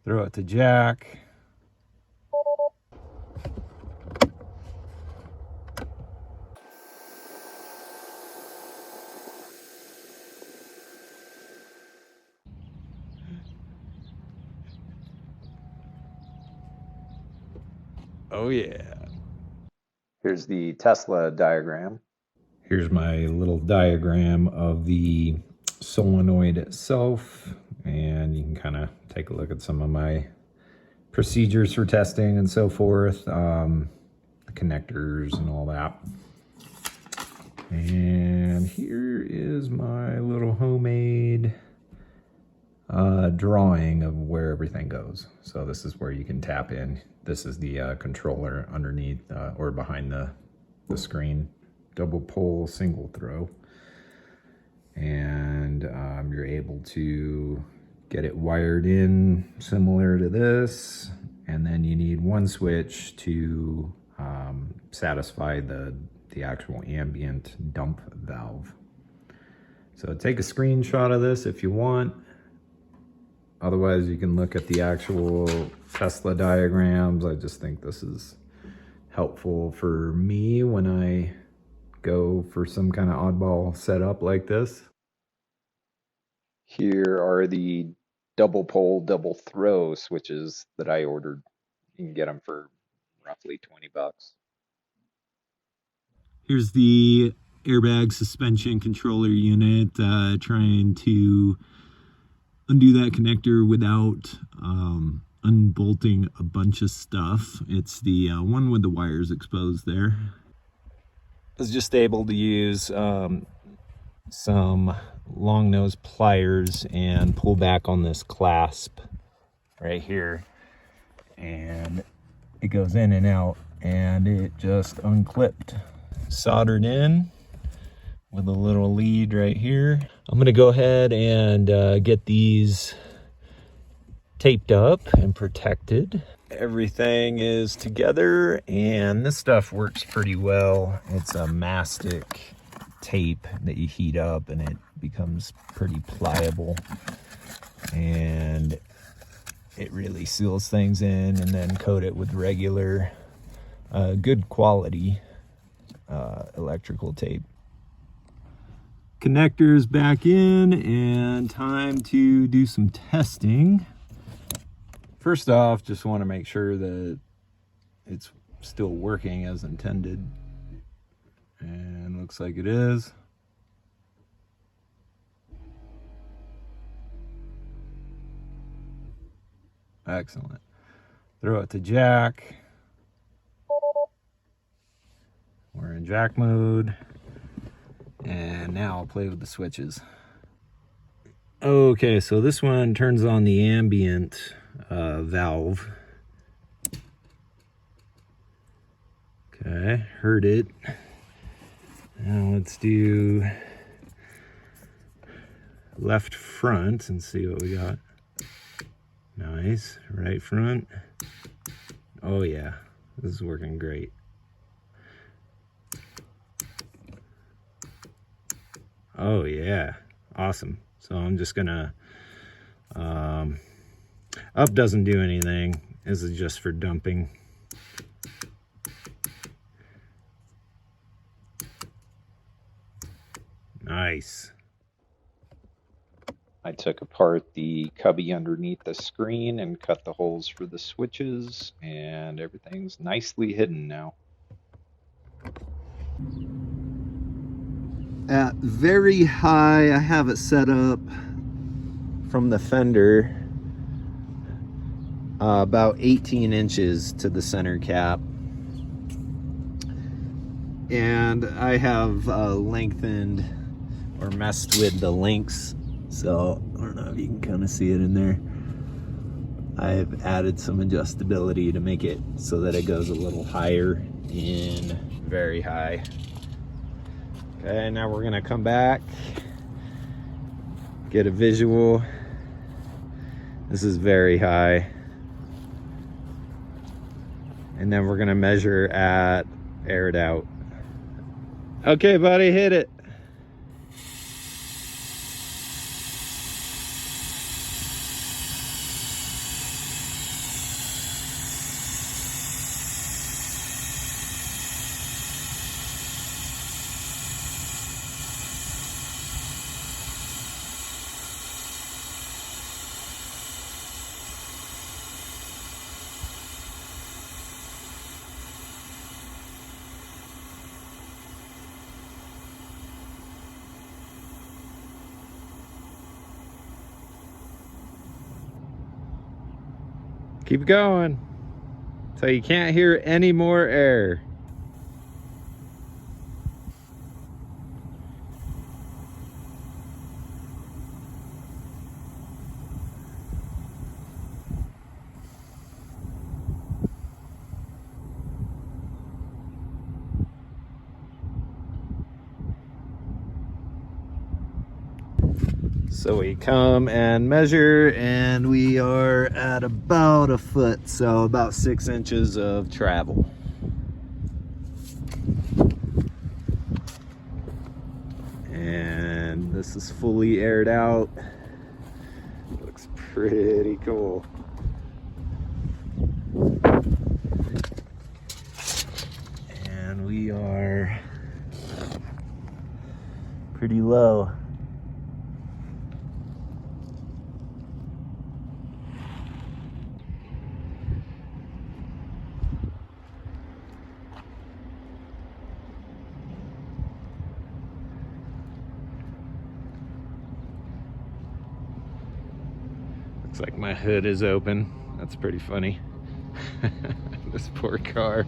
throw it to Jack. Oh yeah. Here's the Tesla diagram. Here's my little diagram of the solenoid itself, and you can kind of take a look at some of my procedures for testing and so forth, the connectors and all that. And here is my little homemade drawing of where everything goes. So this is where you can tap in. This is the controller underneath or behind the screen. Double pole, single throw. And you're able to get it wired in similar to this. And then you need one switch to satisfy the actual ambient dump valve. So take a screenshot of this if you want. Otherwise, you can look at the actual Tesla diagrams. I just think this is helpful for me when I go for some kind of oddball setup like this. Here are the double pole, double throw switches that I ordered. You can get them for roughly 20 bucks. Here's the airbag suspension controller unit, trying to undo that connector without unbolting a bunch of stuff. It's the one with the wires exposed there. I was just able to use some long nose pliers and pull back on this clasp right here, and it goes in and out, and it just unclipped. Soldered in with a little lead right here. I'm gonna go ahead and get these taped up and protected. Everything is together, and this stuff works pretty well. It's a mastic tape that you heat up and it becomes pretty pliable, and it really seals things in, and then coat it with regular good quality electrical tape. Connectors back in, and time to do some testing. First off, just want to make sure that it's still working as intended, and looks like it is. Excellent. Throw it to Jack. We're in Jack mode, and now I'll play with the switches. Okay, so this one turns on the ambient valve. Okay, heard it. Now let's do left front and see what we got. Nice. Right front. Oh yeah, this is working great. Oh yeah, awesome. So I'm just gonna, up doesn't do anything. This is just for dumping. Nice. I took apart the cubby underneath the screen and cut the holes for the switches, and everything's nicely hidden now. At very high, I have it set up from the fender about 18 inches to the center cap, and I have lengthened or messed with the links, so I don't know if you can kind of see it in there. I've added some adjustability to make it so that it goes a little higher in very high. Okay, now we're gonna come back, get a visual. This is very high. And then we're gonna measure at aired out. Okay, buddy, hit it. Keep going. So you can't hear any more air. So we come and measure, and we are at about a foot, so about 6 inches of travel. And this is fully aired out. Looks pretty cool. And we are pretty low. Looks like my hood is open. That's pretty funny. This poor car.